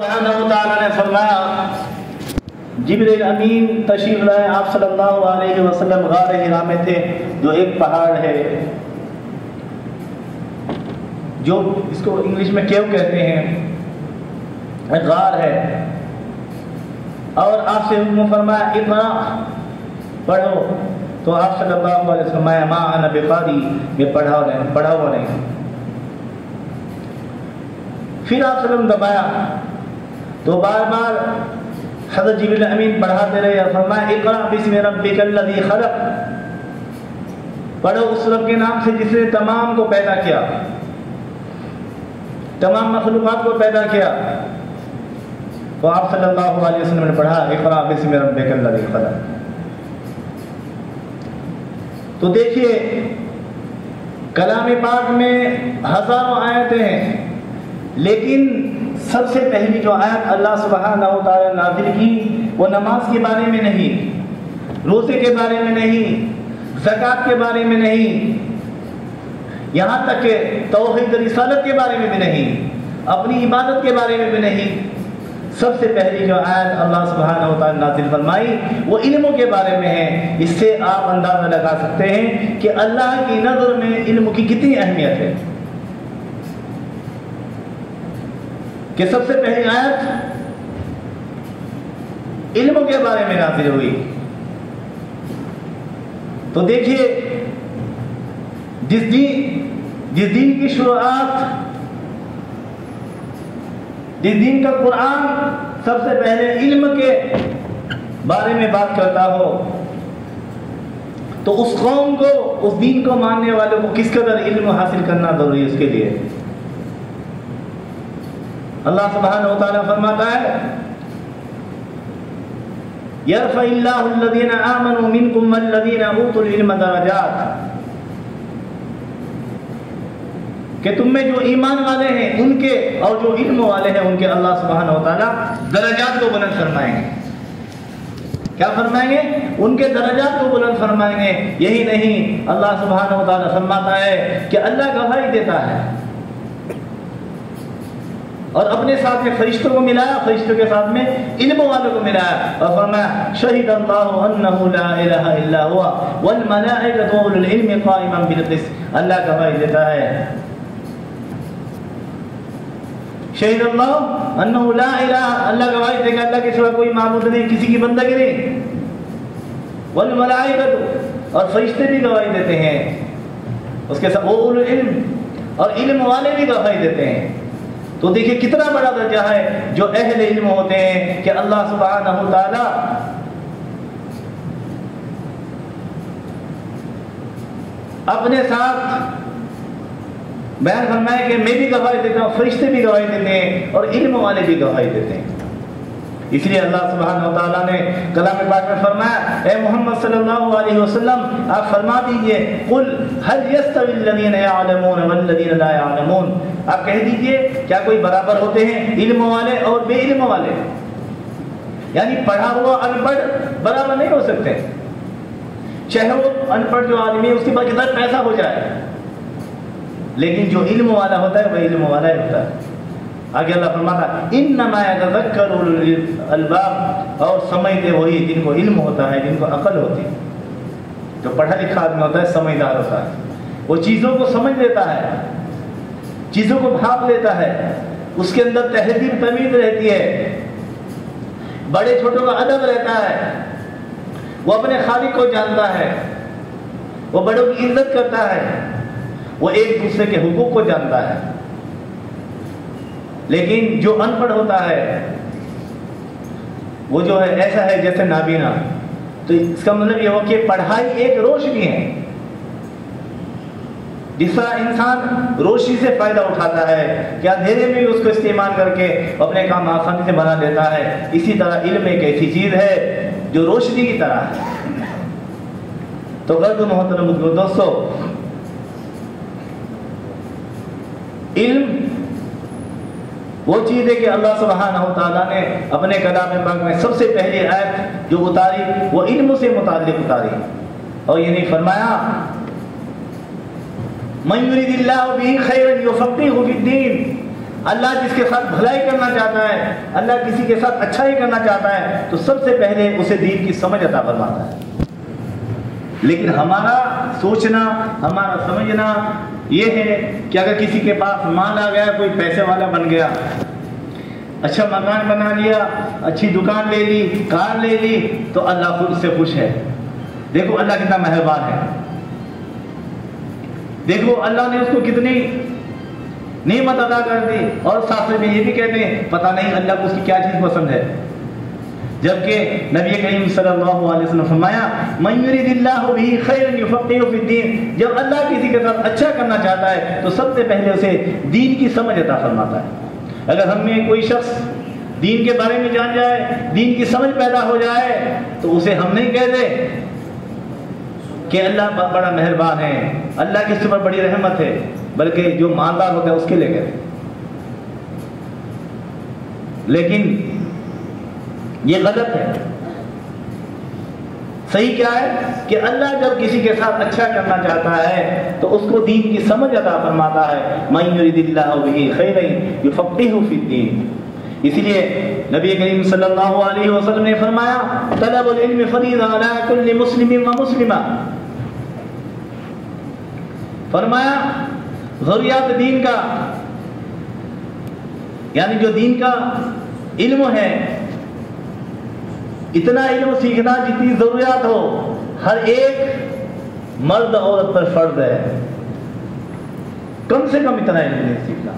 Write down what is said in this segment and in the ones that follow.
سبحانہ وتعالیٰ نے فرمایا جبریل امین تشریف لائے، آپ صلی اللہ علیہ وسلم غار حرا میں تھے، جو ایک پہاڑ ہے، جو اس کو انگلش میں کیو کہتے ہیں، غار ہے، اور آپ سے حکم فرمایا اتنا پڑھو، تو آپ صلی اللہ علیہ وسلم ما انا بقاری، میں پڑھا ہوا نہیں۔ پھر آپ صلی اللہ علیہ وسلم دبایا تو بار بار حضرت جبریل امین پڑھاتے رہے، فرمایا اقرأ بسم ربک الذی خلق، پڑھو اس رب کے نام سے جس نے تمام کو پیدا کیا، تمام مخلوقات کو پیدا کیا۔ تو آپ صلی اللہ علیہ وسلم نے پڑھا اقرأ بسم ربک الذی خلق۔ تو دیکھیے کلام پاک میں ہزاروں آیتیں ہیں، لیکن سب سے پہلی جو آیت اللہ سبحانہ و تعالی نازل کی وہ نماز کے بارے میں نہیں، روزے کے بارے میں نہیں، زکوٰۃ کے بارے میں نہیں، یہاں تک کہ توحید رسالت کے بارے میں بھی نہیں، اپنی عبادت کے بارے میں بھی نہیں۔ سب سے پہلی جو آیت اللہ سبحانہ و تعالی نازل فرمائی وہ علموں کے بارے میں ہے۔ اس سے آپ اندازہ لگا سکتے ہیں کہ اللہ کی نظر میں علم کی کتنی اہمیت ہے، کہ سب سے پہلی آیت علموں کے بارے میں نازل ہوئی۔ تو دیکھیے جس دین کی شروعات، جس دین کا قرآن سب سے پہلے علم کے بارے میں بات کرتا ہو، تو اس قوم کو، اس دین کو ماننے والوں کو کس قدر علم حاصل کرنا ضروری ہے اس کے لیے۔ اللہ سبحانہ و تعالیٰ فرماتا ہے یرفع اللہ الذین آمنوا منکم والذین اوتوا العلم درجات، کہ تم میں جو ایمان والے ہیں ان کے اور جو علم والے ہیں ان کے اللہ سبحانہ و تعالیٰ درجات کو بلند فرمائیں گے۔ کیا فرمائیں گے؟ ان کے درجات کو بلند فرمائیں گے۔ یہی نہیں، اللہ سبحانہ و تعالیٰ فرماتا ہے کہ اللہ گواہی دیتا ہے، اور اپنے ساتھ میں فرشتوں کو ملایا، فرشتوں کے ساتھ میں علم والوں کو ملایا، اور فرمایا شہد اللہ انہ لا الہ الا هو والملائکۃ واولو العلم قائما بالقسط، اللہ گواہی دیتا ہے، شہد اللہ انہ لا الہ، اللہ گواہی دے گا اللہ کے سوا کوئی معبود نہیں، کسی کی بندگی نہیں، والملائکۃ، اور فرشتے بھی گواہی دیتے ہیں، اس کے ساتھ اولو العلم، اور علم والے بھی گواہی دیتے ہیں۔ تو دیکھیے کتنا بڑا درجہ ہے جو اہل علم ہوتے ہیں، کہ اللہ سبحانہ و تعالی اپنے ساتھ بیان فرمائے کہ میں بھی گواہی دیتا ہوں، فرشتے بھی گواہی دیتے ہیں، اور علم والے بھی گواہی دیتے ہیں۔ اس لیے اللہ سبحانہ و تعالیٰ نے کلام پاک میں فرمایا اے محمد صلی اللہ علیہ وسلم آپ فرما دیجئے قل هل يستوي الذين يعلمون والذين لا يعلمون، آپ کہہ دیجئے کیا کوئی برابر ہوتے ہیں علم والے اور بے علم والے؟ یعنی پڑھا ہوا ان پڑھ برابر نہیں ہو سکتے، چاہے وہ ان پڑھ جو آدمی ہے اس کے پاس کتنا پیسہ ہو جائے، لیکن جو علم والا ہوتا ہے وہ علم والا ہی ہوتا ہے۔ آگے اللہ فرماتا ہے انما یتذکر اولو الالباب، اور سمجھتے وہی جن کو علم ہوتا ہے، جن کو عقل ہوتی ہے۔ جو پڑھا لکھا آدمی ہوتا ہے سمجھدار ہوتا ہے، وہ چیزوں کو سمجھ لیتا ہے، چیزوں کو بھاپ لیتا ہے، اس کے اندر تہذیب تمیز رہتی ہے، بڑے چھوٹوں کا ادب رہتا ہے، وہ اپنے خالق کو جانتا ہے، وہ بڑوں کی عزت کرتا ہے، وہ ایک دوسرے کے حقوق کو جانتا ہے۔ لیکن جو ان پڑھ ہوتا ہے وہ جو ہے ایسا ہے جیسے نابینا۔ تو اس کا مطلب یہ ہو کہ پڑھائی ایک روشنی ہے، جس طرح انسان روشنی سے فائدہ اٹھاتا ہے کہ اندھیرے میں بھی اس کو استعمال کر کے اپنے کام آسانی سے بنا لیتا ہے، اسی طرح علم ایک ایسی چیز ہے جو روشنی کی طرح ہے۔ تو غرض محترم دوستو، علم وہ چیز ہے کہ اللہ سبحانہ و تعالیٰ نے اپنے کلام پاک میں سب سے پہلی آیت جو اتاری وہ علم سے متعلق اتاری، اور یہ نہیں فرمایا من یرید اللہ بہ خیرا یفقہہ فی الدین، اللہ جس کے ساتھ بھلائی کرنا چاہتا ہے، اللہ کسی کے ساتھ اچھائی کرنا چاہتا ہے تو سب سے پہلے اسے دین کی سمجھ عطا فرماتا ہے۔ لیکن ہمارا سوچنا، ہمارا سمجھنا یہ ہے کہ اگر کسی کے پاس مال آ گیا، کوئی پیسے والا بن گیا، اچھا مکان بنا لیا، اچھی دکان لے لی، کار لے لی، تو اللہ خود سے خوش ہے۔ دیکھو اللہ کتنا مہربان ہے، دیکھو اللہ نے اس کو کتنی نعمت ادا کر دی، اور ساتھ میں یہ بھی کہتے ہیں پتہ نہیں اللہ کو اس کی کیا چیز پسند ہے، جبکہ نبی کریم صلی اللہ علیہ وسلم فرمایا من یرید اللہ بہ خیرا یفقہہ فی الدین، جب اللہ کسی کے ساتھ اچھا کرنا چاہتا ہے تو سب سے پہلے اسے دین کی سمجھ عطا فرماتا ہے۔ اگر ہم میں کوئی شخص دین کے بارے میں جان جائے، دین کی سمجھ پیدا ہو جائے، تو اسے ہم نہیں کہتے کہ اللہ بڑا مہربان ہے، اللہ کی اس پر بڑی رحمت ہے، بلکہ جو مالدار ہوتا ہے اس کے لیے کہتے۔ لیکن یہ غلط ہے۔ صحیح کیا ہے کہ اللہ جب کسی کے ساتھ اچھا کرنا چاہتا ہے تو اس کو دین کی سمجھ عطا فرماتا ہے۔ من یرید اللہ بہ خیرا یفقہہ فی الدین۔ اسی لیے نبی کریم صلی اللہ علیہ وسلم نے فرمایا طلب العلم فریضہ علی کل مسلم و مسلمہ، فرمایا ضروریات دین کا، یعنی جو دین کا علم ہے، اتنا علم سیکھنا جتنی ضروریات ہو، ہر ایک مرد عورت پر فرض ہے، کم سے کم اتنا علم نہیں سیکھنا۔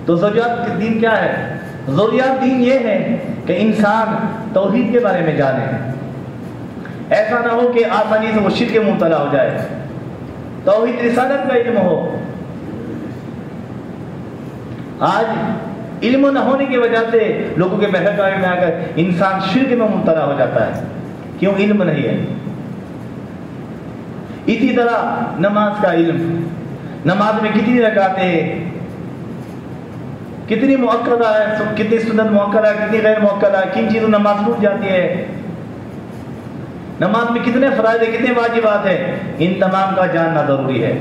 تو ضروریات دین کیا ہے؟ ضروریات دین یہ ہے کہ انسان توحید کے بارے میں جانے، ایسا نہ ہو کہ آسانی سے وہ شرک میں مبتلا ہو جائے، توحید رسالت کا علم ہو۔ آج علم نہ ہونے کی وجہ سے لوگوں کے بہکاوے میں آ کر انسان شرک میں مبتلا ہو جاتا ہے، کیوں؟ علم نہیں ہے۔ اسی طرح نماز کا علم، نماز میں کتنی رکعتیں ہیں، کتنی مؤکدہ ہے، کتنی سنت مؤکدہ ہے، کتنی غیر مؤکدہ ہے، کن چیزوں نماز ٹوٹ جاتی ہے، نماز میں کتنے فرائض ہیں، کتنے واجبات ہیں، ان تمام کا جاننا ضروری ہے۔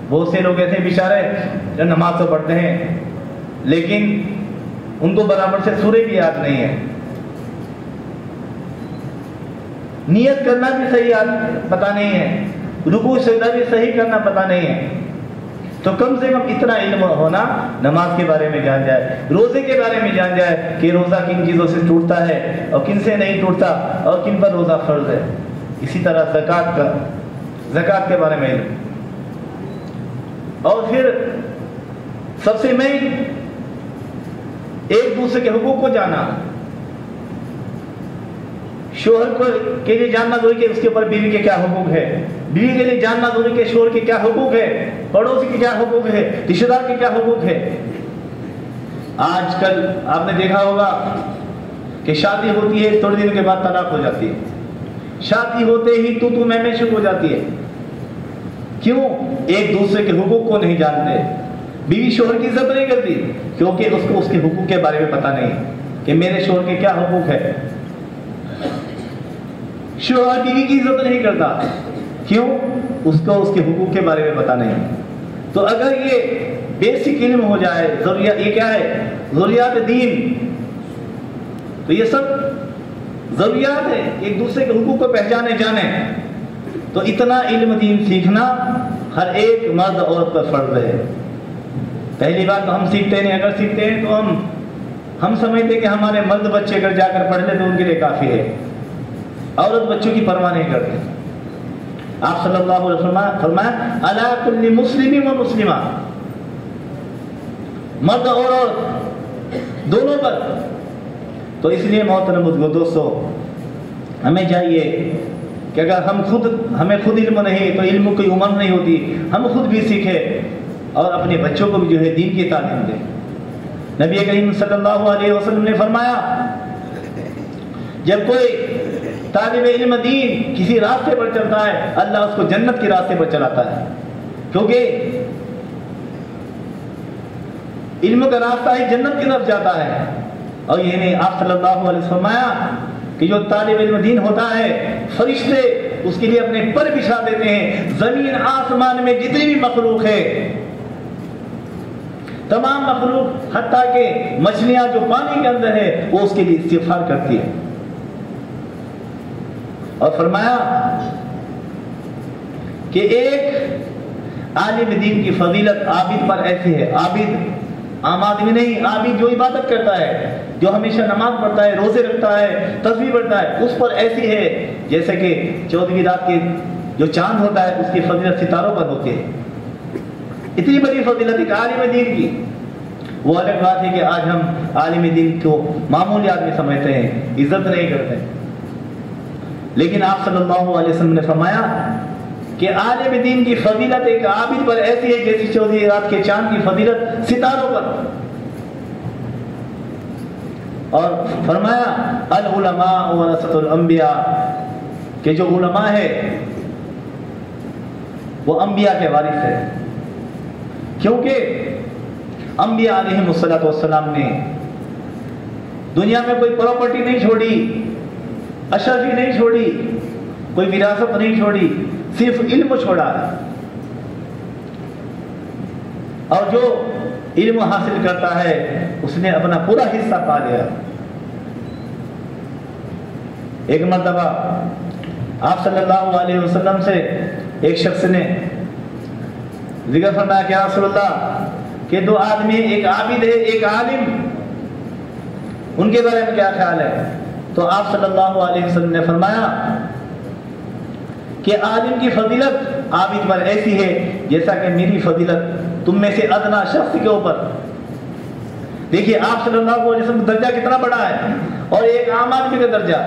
بہت سے لوگ ایسے بیچارے جو نماز تو پڑھتے ہیں لیکن ان کو برابر سے سورہ بھی یاد نہیں ہے، نیت کرنا بھی صحیح پتہ نہیں ہے، رکوع سجدہ بھی صحیح کرنا پتہ نہیں ہے۔ تو کم سے کم اتنا علم ہونا، نماز کے بارے میں جان جائے، روزے کے بارے میں جان جائے کہ روزہ کن چیزوں سے ٹوٹتا ہے اور کن سے نہیں ٹوٹتا اور کن پر روزہ فرض ہے۔ اسی طرح زکوٰۃ کے بارے میں علم، اور پھر سب سے مین ایک دوسرے کے حقوق کو جانا، شوہر کو کے لیے جاننا ضروری کہ اس کے اوپر بیوی کے کیا حقوق ہے، بیوی کے لیے جاننا ضروری کہ شوہر کے کیا حقوق ہے، پڑوسی کے کیا حقوق ہے، رشتہ دار کے کیا حقوق ہے۔ آج کل آپ نے دیکھا ہوگا کہ شادی ہوتی ہے، تھوڑے دن کے بعد طلاق ہو جاتی ہے، شادی ہوتے ہی تو میں شروع ہو جاتی ہے۔ کیوں؟ ایک دوسرے کے حقوق کو نہیں جانتے، بیوی شوہر کی عزت نہیں کرتی کیونکہ اس کو اس کے حقوق کے بارے میں پتہ نہیں کہ میرے شوہر کے کیا حقوق ہے۔ شوہر بیوی کی عزت نہیں کرتا، کیوں؟ اس کو اس کے حقوق کے بارے میں پتہ نہیں۔ تو اگر یہ بیسک علم ہو جائے، ضروریات، یہ کیا ہے؟ ضروریات دین، تو یہ سب ضروریات ہے، ایک دوسرے کے حقوق کو پہچانے جانے، تو اتنا علم دین سیکھنا ہر ایک مرد عورت پر فرض ہے۔ پہلی بات تو ہم سیکھتے نہیں، اگر سیکھتے ہیں تو ہم سمجھتے کہ ہمارے مرد بچے اگر جا کر پڑھ لیں تو ان کے لیے کافی ہے، عورت بچوں کی پرواہ نہیں کرتے۔ آپ صلی اللہ علیہ وسلم فرمایا علی کل مسلم و مسلمہ، مرد اور عورت دونوں پر۔ تو اس لیے محترم دوستو، ہمیں چاہیے کہ اگر ہمیں خود علم نہیں تو علم کی عمر نہیں ہوتی، ہم خود بھی سیکھیں اور اپنے بچوں کو بھی جو ہے دین کی تعلیم دیں۔ نبی کریم صلی اللہ علیہ وسلم نے فرمایا جب کوئی طالب علم دین کسی راستے پر چلتا ہے اللہ اس کو جنت کے راستے پر چلاتا ہے، کیونکہ علم کا راستہ ہی جنت کی طرف جاتا ہے۔ اور یہ نہیں، آپ صلی اللہ علیہ وسلم فرمایا کہ جو طالب علم دین ہوتا ہے فرشتے اس کے لیے اپنے پر بچھا دیتے ہیں، زمین آسمان میں جتنی بھی مخلوق ہے تمام مخلوق حتیٰ کہ مچھلیاں جو پانی کے اندر ہے وہ اس کے لیے استغفار کرتی ہے. اور فرمایا کہ ایک عالم دین کی فضیلت عابد پر ایسی ہے. عابد عام آدمی نہیں، عابد جو عبادت کرتا ہے، جو ہمیشہ نماز پڑھتا ہے، روزے رکھتا ہے، تسبیح پڑھتا ہے، اس پر ایسی ہے جیسے کہ 14ویں رات کے جو چاند ہوتا ہے اس کی فضیلت ستاروں پر ہوتی ہے. اتنی بڑی فضیلت ایک عالم دین کی. وہ الگ بات ہے کہ آج ہم عالم دین کو معمولی آدمی سمجھتے ہیں، عزت نہیں کرتے. لیکن آپ صلی اللہ علیہ وسلم نے فرمایا کہ عالم دین کی فضیلت ایک عابد پر ایسی ہے جیسی 14ویں رات کے چاند کی فضیلت ستاروں پر. اور فرمایا العلماء ورثۃ الانبیاء، کہ جو علماء ہے وہ انبیاء کے وارث ہے. کیونکہ انبیاء علیہم الصلوۃ والسلام نے دنیا میں کوئی پراپرٹی نہیں چھوڑی، اشرفی نہیں چھوڑی، کوئی وراثت نہیں چھوڑی، صرف علم چھوڑا. اور جو علم حاصل کرتا ہے اس نے اپنا پورا حصہ پا لیا. ایک مرتبہ آپ صلی اللہ علیہ وسلم سے ایک شخص نے ذکر فرمایا کہ یا رسول اللہ کہ دو آدمی، ایک عابد ہے ایک عالم، ان کے بارے میں کیا خیال ہے؟ تو آپ صلی اللہ علیہ وسلم نے فرمایا کہ عالم کی فضیلت عابد پر ایسی ہے جیسا کہ میری فضیلت تم میں سے ادنا شخص کے اوپر. دیکھیے آپ صلی اللہ علیہ وسلم کا درجہ کتنا بڑا ہے اور ایک عام آدمی کا درجہ،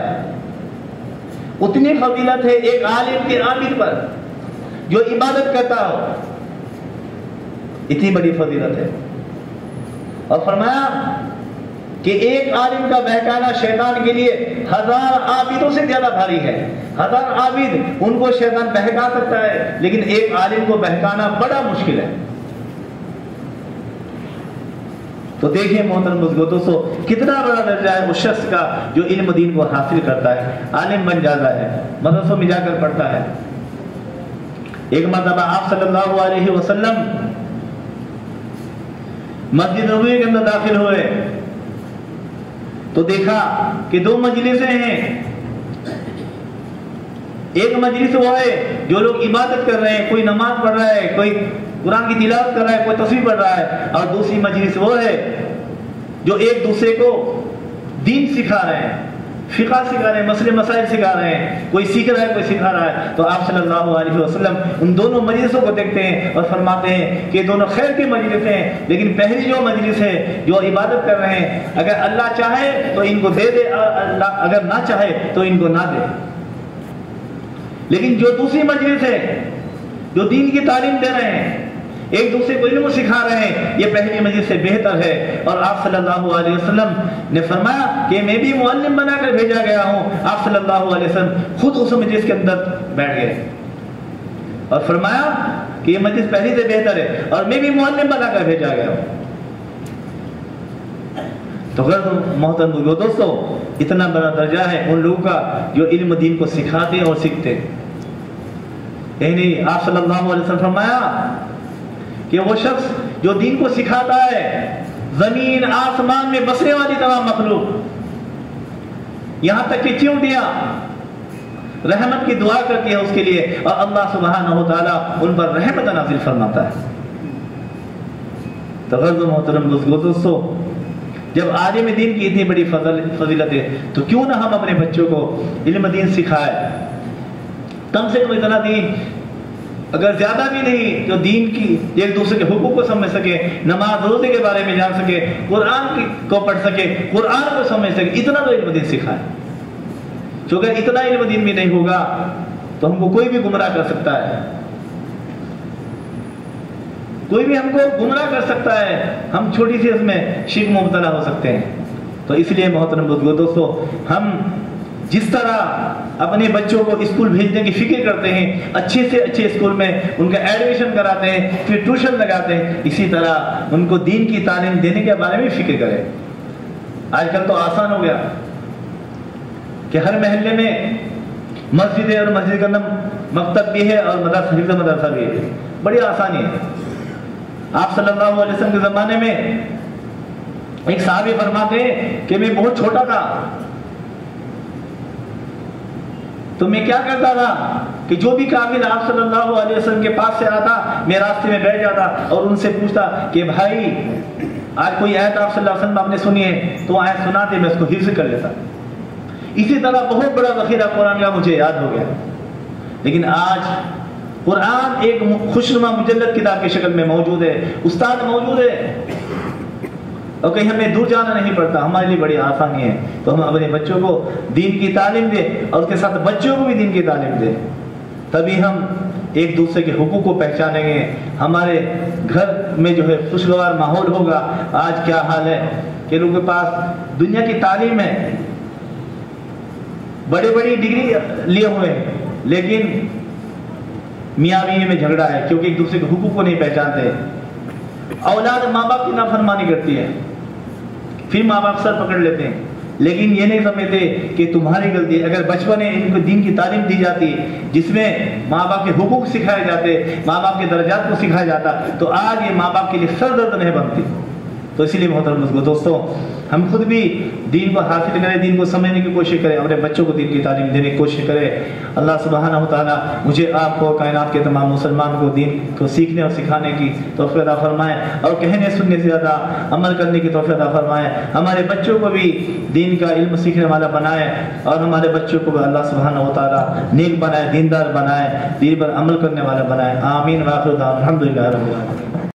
اتنی فضیلت ہے ایک عالم کے عابد پر جو عبادت کرتا ہو، اتنی بڑی فضیلت ہے. اور فرمایا کہ ایک عالم کا بہکانا شیطان کے لیے 1000 عابدوں سے زیادہ بھاری ہے. 1000 عابد ان کو شیطان بہکا سکتا ہے لیکن ایک عالم کو بہکانا بڑا مشکل ہے. تو دیکھیں محترم دوستو کتنا بڑا درجہ ہے اس شخص کا جو علم دین کو حاصل کرتا ہے، عالم بن جاتا ہے، مدرسوں میں جا کر پڑھتا ہے. ایک مرتبہ آپ صلی اللہ علیہ وسلم مسجد نبوی کے اندر داخل ہوئے تو دیکھا کہ دو مجلسیں ہیں. ایک مجلس وہ ہے جو لوگ عبادت کر رہے ہیں، کوئی نماز پڑھ رہا ہے، کوئی قرآن کی تلاوت کر رہا ہے، کوئی تسبیح پڑھ رہا ہے. اور دوسری مجلس وہ ہے جو ایک دوسرے کو دین سکھا رہے ہیں، فقہ سکھا رہے ہیں، مسئلے مسائل سکھا رہے ہیں، کوئی سیکھ رہا ہے کوئی سکھا رہا ہے. تو آپ صلی اللہ علیہ وسلم ان دونوں مجلسوں کو دیکھتے ہیں اور فرماتے ہیں کہ دونوں خیر کی مجلس ہیں، لیکن پہلی جو مجلس ہے جو عبادت کر رہے ہیں، اگر اللہ چاہے تو ان کو دے دے، اگر نہ چاہے تو ان کو نہ دے. لیکن جو دوسری مجلس ہے جو دین کی تعلیم دے رہے ہیں، ایک دوسرے کو علم سکھا رہے ہیں، یہ پہلی مجلس سے بہتر ہے. اور آپ صلی اللہ علیہ وسلم نے فرمایا کہ میں بھی معلم بنا کر بھیجا گیا ہوں. آپ صلی اللہ علیہ وسلم خود اس مجلس کے اندر بیٹھ گئے اور فرمایا کہ یہ مجلس پہلی سے بہتر ہے اور میں بھی معلم بنا کر بھیجا گیا ہوں. تو محترم دوستو اتنا بڑا درجہ ہے ان لوگوں کا جو علم دین کو سکھاتے اور سیکھتے. یعنی آپ صلی اللہ علیہ وسلم فرمایا کہ وہ شخص جو دین کو سکھاتا ہے، زمین آسمان میں بسنے والی تمام مخلوق، یہاں تک کہ چیونٹیاں رحمت کی دعا کرتی ہے اس کے لیے، اور اللہ سبحانہ و تعالیٰ ان پر رحمت نازل فرماتا ہے. تو غرض محترم دوستو جب عالم دین کی اتنی بڑی فضیلت ہے تو کیوں نہ ہم اپنے بچوں کو علم دین سکھائے. کم سے کم اتنا دین، اگر زیادہ بھی نہیں تو دین کی ایک دوسرے کے حقوق کو سمجھ سکے، نماز روزے کے بارے میں جان سکے، قرآن کو پڑھ سکے، قرآن کو سمجھ سکے، اتنا تو علم دین سکھائے. کیونکہ اتنا علم دین بھی نہیں ہوگا تو ہم کو کوئی بھی گمراہ کر سکتا ہے، کوئی بھی ہم کو گمراہ کر سکتا ہے، ہم چھوٹی سی اس میں شرک میں مبتلا ہو سکتے ہیں. تو اس لیے محترم دوستو ہم جس طرح اپنے بچوں کو اسکول بھیجنے کی فکر کرتے ہیں، اچھے سے اچھے اسکول میں ان کا ایڈمیشن کراتے ہیں، پھر ٹیوشن لگاتے ہیں، اسی طرح ان کو دین کی تعلیم دینے کے بارے میں فکر کریں. آج کل تو آسان ہو گیا کہ ہر محلے میں مسجد ہے اور مسجد کا نام مکتب بھی ہے اور مدرسہ بھی ہے، بڑی آسانی ہے. آپ صلی اللہ علیہ وسلم کے زمانے میں ایک صحابی فرماتے ہیں کہ میں بہت چھوٹا تھا تو میں کیا کرتا تھا کہ جو بھی کافر آپ صلی اللہ علیہ وسلم کے پاس سے آتا میں راستے میں بیٹھ جاتا اور ان سے پوچھتا کہ بھائی آج کوئی آیت آپ صلی اللہ علیہ وسلم آپ نے سنی ہے تو آیت سناتے میں اس کو حفظ کر لیتا. اسی طرح بہت بڑا ذخیرہ قرآن کا مجھے یاد ہو گیا. لیکن آج قرآن ایک خوشنما مجلد کتاب کی شکل میں موجود ہے, استاد موجود ہے اور کہیں ہمیں دور جانا نہیں پڑتا, ہمارے لیے بڑی آسانی ہے. تو ہم اپنے بچوں کو دین کی تعلیم دیں اور اس کے ساتھ بچوں کو بھی دین کی تعلیم دیں, تبھی ہم ایک دوسرے کے حقوق کو پہچانیں گے, ہمارے گھر میں جو ہے خوشگوار ماحول ہوگا. آج کیا حال ہے کہ لوگوں کے پاس دنیا کی تعلیم ہے, بڑی بڑی ڈگری لیے ہوئے ہیں, لیکن میاں بیوی میں جھگڑا ہے کیونکہ ایک دوسرے کے حقوق کو نہیں پہچانتے. اولاد ماں باپ کی نافرمانی کرتی ہے, پھر ماں باپ سر پکڑ لیتے ہیں, لیکن یہ نہیں سمجھتے کہ تمہاری غلطی ہے. اگر بچپن میں ان کو دین کی تعلیم دی جاتی جس میں ماں باپ کے حقوق سکھائے جاتے, ماں باپ کے درجات کو سکھایا جاتا, تو آج یہ ماں باپ کے لیے سر درد نہیں بنتی. تو اسی لیے محترم دوستوں, ہم خود بھی دین کو حاصل کریں, دین کو سمجھنے کی کوشش کریں, اپنے بچوں کو دین کی تعلیم دینے کی کوشش کریں. اللہ سبحانہ و تعالیٰ مجھے آپ کو کائنات کے تمام مسلمان کو دین کو سیکھنے اور سکھانے کی توفیق عطا فرمائے, اور کہنے سننے سے زیادہ عمل کرنے کی توفیق عطا فرمائے. ہمارے بچوں کو بھی دین کا علم سیکھنے والا بنائے, اور ہمارے بچوں کو بھی اللہ سبحانہ و تعالیٰ نیک بنائے, دیندار بنائے, دین پر عمل کرنے والا بنائے. آمین. واخر دعوانا الحمدللہ رب العالمین.